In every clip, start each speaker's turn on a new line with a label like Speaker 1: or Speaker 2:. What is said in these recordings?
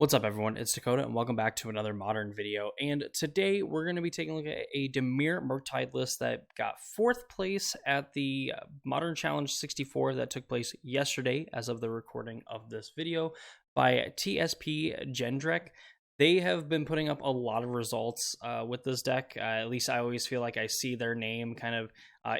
Speaker 1: What's up, everyone? It's Dakota, and welcome back to another Modern video. And today we're going to be taking a look at a Dimir Murktide list that got 4th place at the Modern Challenge 64 that took place yesterday, as of the recording of this video, by TSP Gendrek. They have been putting up a lot of results with this deck. At least I always feel like I see their name kind of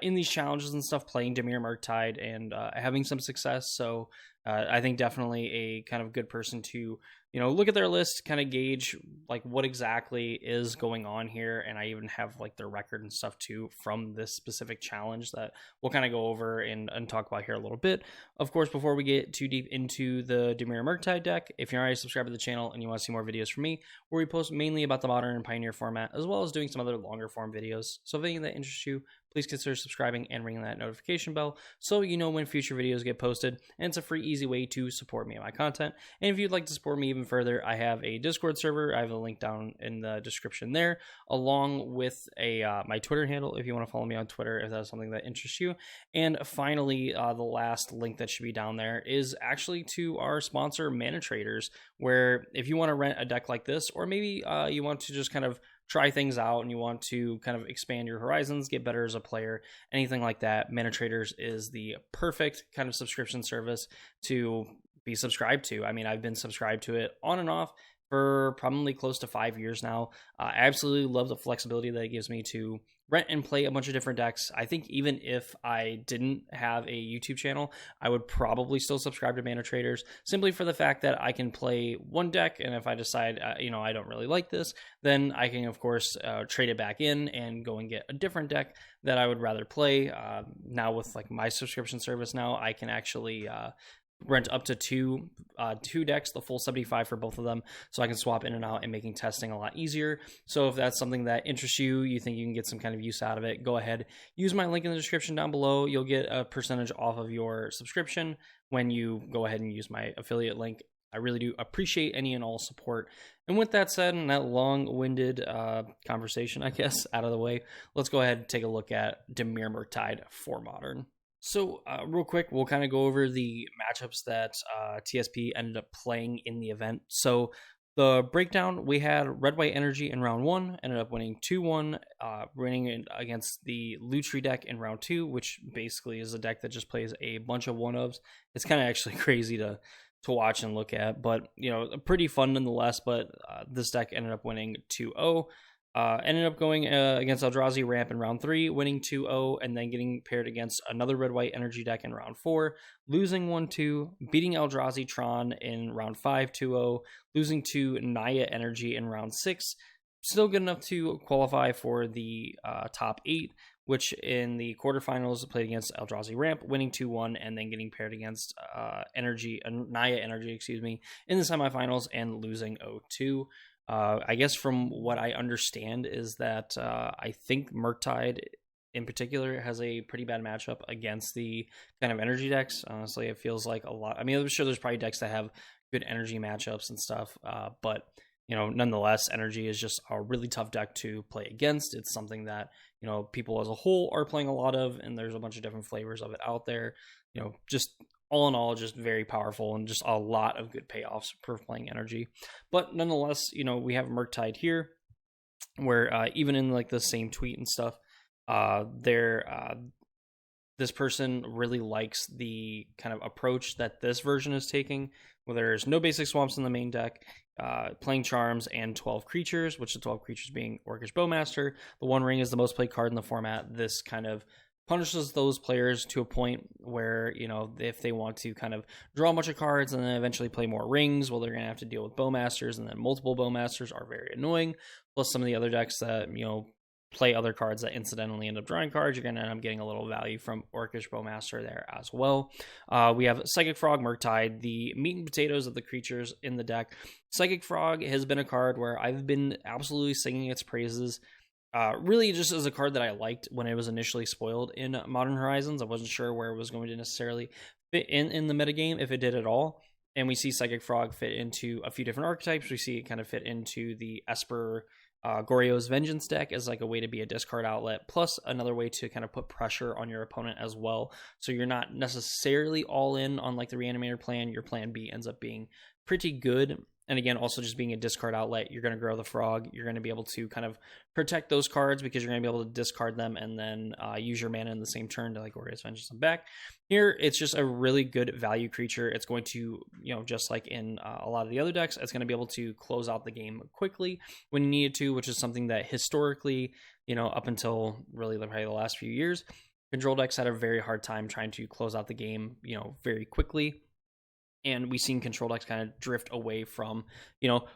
Speaker 1: in these challenges and stuff, playing Dimir Murktide and having some success. So I think definitely a kind of good person to, look at their list, kind of gauge like what exactly is going on here. And I even have like their record and stuff too from this specific challenge that we'll kind of go over and talk about here a little bit. Of course, before we get too deep into the Dimir Murktide deck, if you're already subscribed to the channel and you want to see more videos from me, where we post mainly about the Modern and Pioneer format, as well as doing some other longer form videos. So if any of that interests you, please consider subscribing and ringing that notification bell so you know when future videos get posted. And it's a free, easy way to support me and my content. And if you'd like to support me even further, I have a Discord server. I have a link down in the description there, along with my Twitter handle if you want to follow me on Twitter if that's something that interests you. And finally, the last link that should be down there is actually to our sponsor, Mana Traders, where if you want to rent a deck like this, or maybe you want to just kind of try things out and you want to kind of expand your horizons, get better as a player, anything like that, Mana Traders is the perfect kind of subscription service to be subscribed to. I mean, I've been subscribed to it on and off for probably close to 5 years now. I absolutely love the flexibility that it gives me to rent and play a bunch of different decks. I think even if I didn't have a YouTube channel, I would probably still subscribe to Mana Traders, simply for the fact that I can play one deck, and if I decide, I don't really like this, then I can, of course, trade it back in and go and get a different deck that I would rather play. Now with like my subscription service now, I can actually rent up to two decks, the full 75 for both of them, so I can swap in and out and making testing a lot easier. So if that's something that interests you, you think you can get some kind of use out of it, go ahead, use my link in the description down below. You'll get a percentage off of your subscription when you go ahead and use my affiliate link. I really do appreciate any and all support. And with that said, and that long-winded conversation, I guess, out of the way, let's go ahead and take a look at Dimir Murktide for Modern. So real quick, we'll kind of go over the matchups that TSP ended up playing in the event. So the breakdown, we had Red White Energy in round 1, ended up winning 2-1, winning against the Lutri deck in round 2, which basically is a deck that just plays a bunch of one-ofs. It's kind of actually crazy to watch and look at, but pretty fun nonetheless. But this deck ended up winning 2-0. Ended up going against Eldrazi Ramp in round 3, winning 2-0, and then getting paired against another Red-White Energy deck in round 4, losing 1-2, beating Eldrazi Tron in round 5, 2-0, losing to Naya Energy in round 6, still good enough to qualify for the top 8, which in the quarterfinals played against Eldrazi Ramp, winning 2-1, and then getting paired against Naya Energy, in the semifinals and losing 0-2. I guess from what I understand is that I think Murktide in particular has a pretty bad matchup against the kind of energy decks. Honestly, it feels like a lot. I mean, I'm sure there's probably decks that have good energy matchups and stuff, but nonetheless, energy is just a really tough deck to play against. It's something that people as a whole are playing a lot of, and there's a bunch of different flavors of it out there. Just all in all, just very powerful and just a lot of good payoffs for playing energy. But nonetheless, we have Murktide here, where even in like the same tweet and stuff, this person really likes the kind of approach that this version is taking, where there's no basic swamps in the main deck, playing charms and 12 creatures, which the 12 creatures being Orcish Bowmaster. The One Ring is the most played card in the format. This kind of punishes those players to a point where, if they want to kind of draw a bunch of cards and then eventually play more rings, well, they're going to have to deal with Bowmasters, and then multiple Bowmasters are very annoying. Plus some of the other decks that, play other cards that incidentally end up drawing cards, you're going to end up getting a little value from Orcish Bowmaster there as well. We have Psychic Frog Murktide, the meat and potatoes of the creatures in the deck. Psychic Frog has been a card where I've been absolutely singing its praises. Really just as a card that I liked when it was initially spoiled in Modern Horizons. I wasn't sure where it was going to necessarily fit in the metagame, if it did at all. And we see Psychic Frog fit into a few different archetypes. We see it kind of fit into the Esper Goryo's Vengeance deck as like a way to be a discard outlet, plus another way to kind of put pressure on your opponent as well. So you're not necessarily all in on like the Reanimator plan. Your plan B ends up being pretty good. And again, also just being a discard outlet, you're going to grow the frog. You're going to be able to kind of protect those cards because you're going to be able to discard them and then use your mana in the same turn to like Glorious Vengeance them back. Here, it's just a really good value creature. It's going to, just like in a lot of the other decks, it's going to be able to close out the game quickly when you need it to, which is something that historically, up until really probably the last few years, control decks had a very hard time trying to close out the game, very quickly. And we've seen control decks kind of drift away from,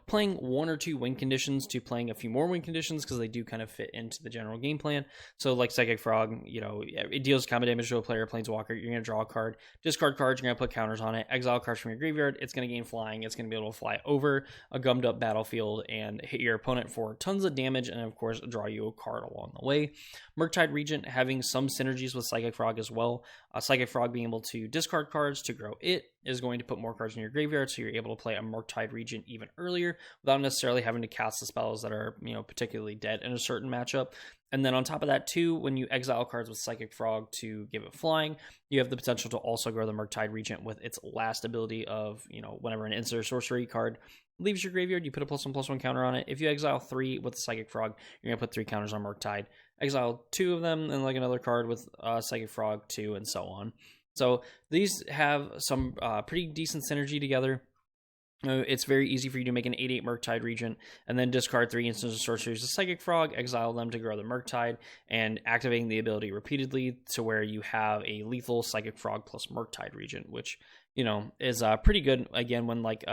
Speaker 1: playing 1 or 2 win conditions to playing a few more win conditions because they do kind of fit into the general game plan. So like Psychic Frog, it deals combat damage to a player, Planeswalker. You're going to draw a card, discard cards, you're going to put counters on it, exile cards from your graveyard. It's going to gain flying. It's going to be able to fly over a gummed up battlefield and hit your opponent for tons of damage and, of course, draw you a card along the way. Murktide Regent having some synergies with Psychic Frog as well. Psychic Frog being able to discard cards to grow it is going to put more cards in your graveyard, so you're able to play a Murktide Regent even earlier without necessarily having to cast the spells that are, particularly dead in a certain matchup. And then on top of that too, when you exile cards with Psychic Frog to give it flying, you have the potential to also grow the Murktide Regent with its last ability of, whenever an instant or sorcery card leaves your graveyard, you put a +1/+1 counter on it. If you exile 3 with the Psychic Frog, you're going to put 3 counters on Murktide. Exile 2 of them, and like another card with Psychic Frog 2, and so on. So these have some pretty decent synergy together. It's very easy for you to make an 8/8 Murktide Regent and then discard 3 instants of sorceries to Psychic Frog, exile them to grow the Murktide, and activating the ability repeatedly to where you have a lethal Psychic Frog plus Murktide Regent, which, is pretty good, again, when like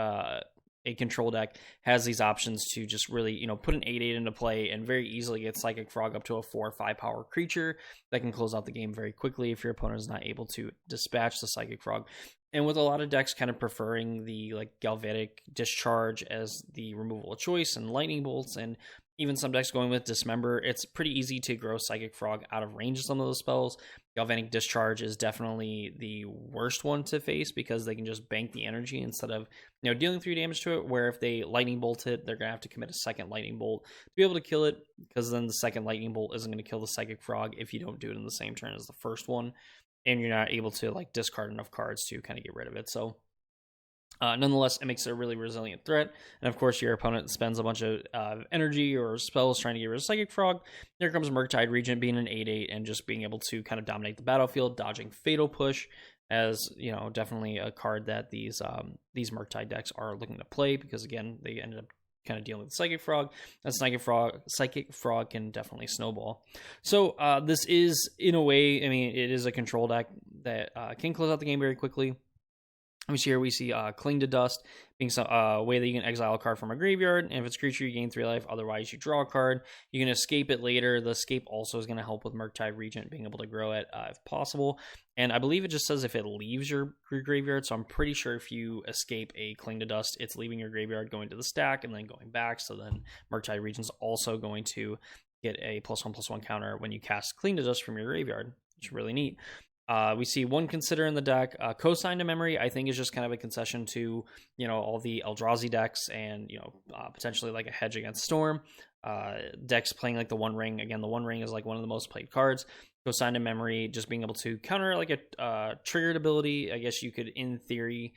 Speaker 1: a control deck has these options to just really, put an 8/8 into play and very easily get Psychic Frog up to a 4 or 5 power creature that can close out the game very quickly if your opponent is not able to dispatch the Psychic Frog. And with a lot of decks kind of preferring the like Galvanic Discharge as the removal of choice and Lightning Bolts, and even some decks going with Dismember, it's pretty easy to grow Psychic Frog out of range of some of those spells. Galvanic Discharge is definitely the worst one to face because they can just bank the energy instead of, dealing 3 damage to it, where if they Lightning Bolt it, they're going to have to commit a second Lightning Bolt to be able to kill it, because then the second Lightning Bolt isn't going to kill the Psychic Frog if you don't do it in the same turn as the first one, and you're not able to like discard enough cards to kind of get rid of it. So nonetheless, it makes it a really resilient threat. And of course, your opponent spends a bunch of energy or spells trying to get rid of Psychic Frog. There comes Murktide Regent being an 8/8 and just being able to kind of dominate the battlefield, dodging Fatal Push, as definitely a card that these Murktide decks are looking to play, because again, they ended up kind of dealing with Psychic Frog, and Psychic Frog can definitely snowball. So this is, in a way, it is a control deck that can close out the game very quickly. Here we see Cling to Dust being a way that you can exile a card from a graveyard, and if it's a creature, you gain 3 life, otherwise you draw a card. You can escape it later. The escape also is going to help with Murktide Regent being able to grow it if possible, and I believe it just says if it leaves your graveyard, so I'm pretty sure if you escape a Cling to Dust, it's leaving your graveyard, going to the stack, and then going back, so then Murktide Regent's also going to get a +1/+1 counter when you cast Cling to Dust from your graveyard, which is really neat. We see one Consider in the deck. Cosign to Memory, I think, is just kind of a concession to, all the Eldrazi decks and, potentially like a hedge against Storm. Decks playing like the One Ring. Again, the One Ring is like one of the most played cards. Cosign to Memory, just being able to counter like a triggered ability. I guess you could, in theory,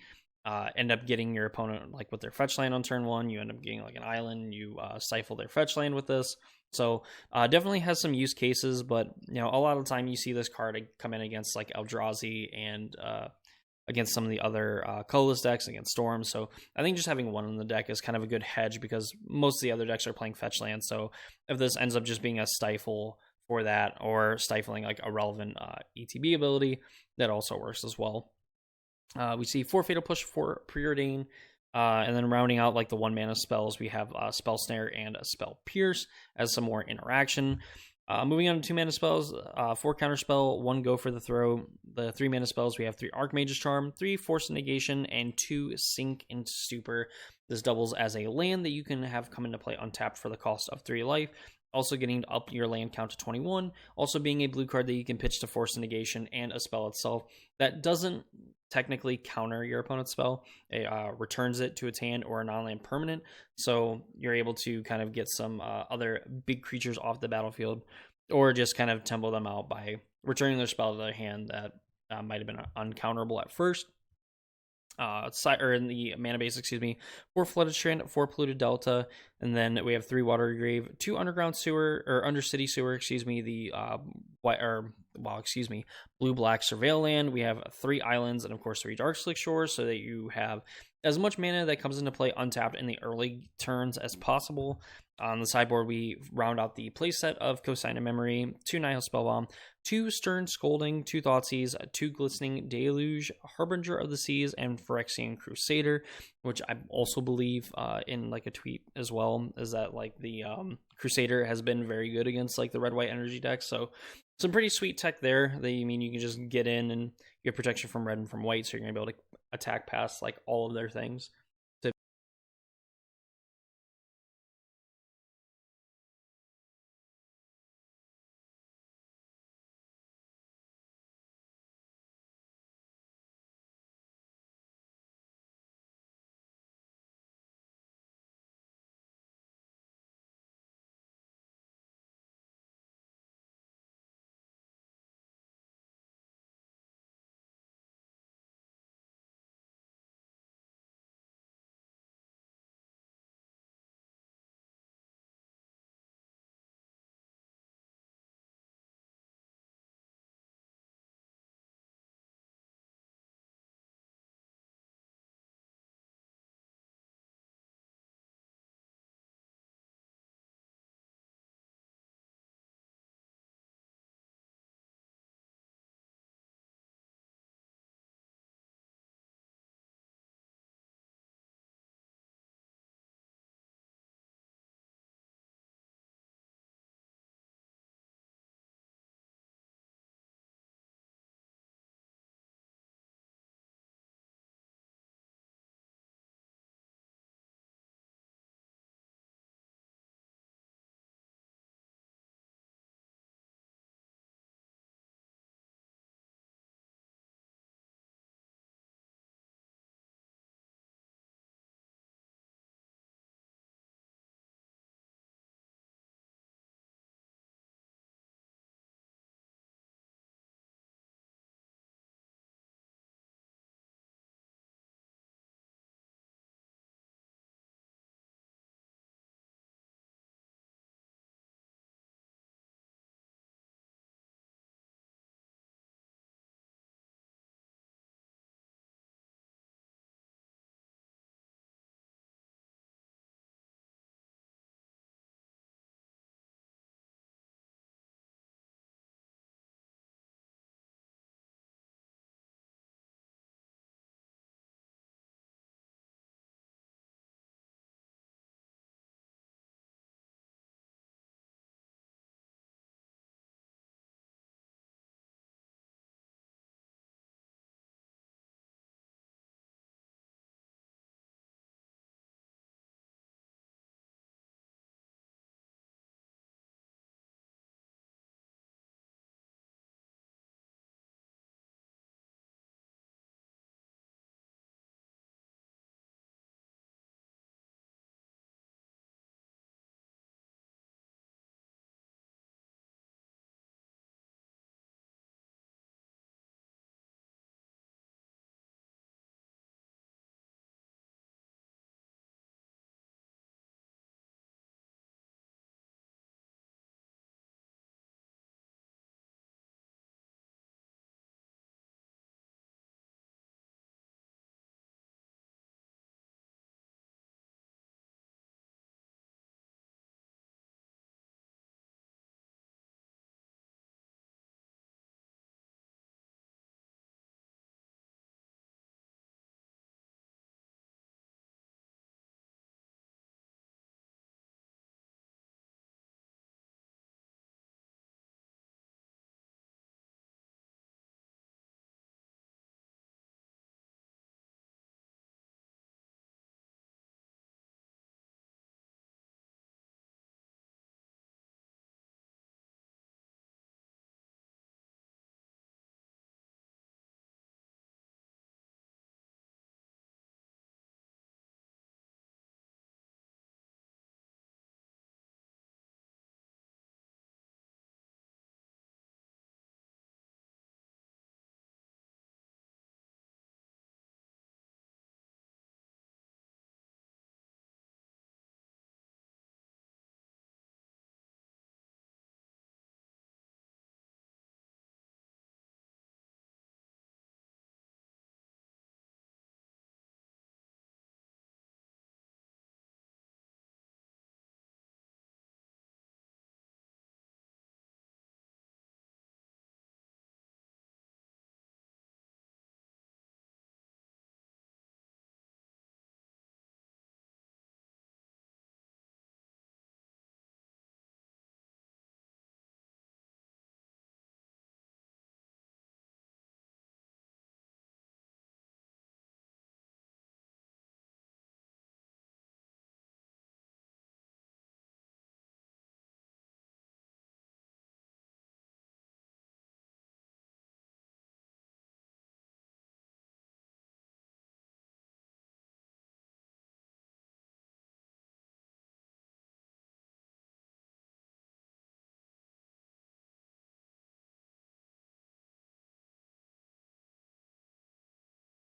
Speaker 1: end up getting your opponent like with their fetch land on turn 1. You end up getting like an island. You stifle their fetch land with this. So definitely has some use cases, but a lot of the time you see this card come in against like Eldrazi and against some of the other colorless decks, against Storm. So I think just having one in the deck is kind of a good hedge, because most of the other decks are playing fetch land. So if this ends up just being a stifle for that, or stifling like a relevant ETB ability, that also works as well. We see 4 Fatal Push, 4 Preordain. And then rounding out like the 1 mana spells, we have Spell Snare and a Spell Pierce as some more interaction. Moving on to 2 mana spells, 4 Counterspell, 1 Go for the Throw. The 3 mana spells, we have 3 Archmage's Charm, 3 Force Negation, and 2 Sink into Stupor. This doubles as a land that you can have come into play untapped for the cost of 3 life. Also getting up your land count to 21. Also being a blue card that you can pitch to Force Negation and a spell itself that doesn't technically counter your opponent's spell. It returns it to its hand or a non-land permanent. So you're able to kind of get some other big creatures off the battlefield, or just kind of tempo them out by returning their spell to their hand that might have been uncounterable at first. or in the mana base, excuse me, 4 Flooded Strand, 4 Polluted Delta, and then we have 3 Water Grave, 2 Underground Sewer, or Undercity Sewer, excuse me, the Blue Black Surveil Land. We have 3 Islands, and of course 3 Darkslick Shores, so that you have as much mana that comes into play untapped in the early turns as possible. On the sideboard, we round out the playset of Cosign of Memory, 2 Nihil Spellbomb, 2 Stern Scolding, 2 Thoughtseize, 2 Glistening Deluge, Harbinger of the Seas, and Phyrexian Crusader, which I also believe in like a tweet as well, is that like the Crusader has been very good against like the red-white energy decks. So some pretty sweet tech there. They mean you can just get in and get protection from red and from white, so you're gonna be able to attack past like all of their things.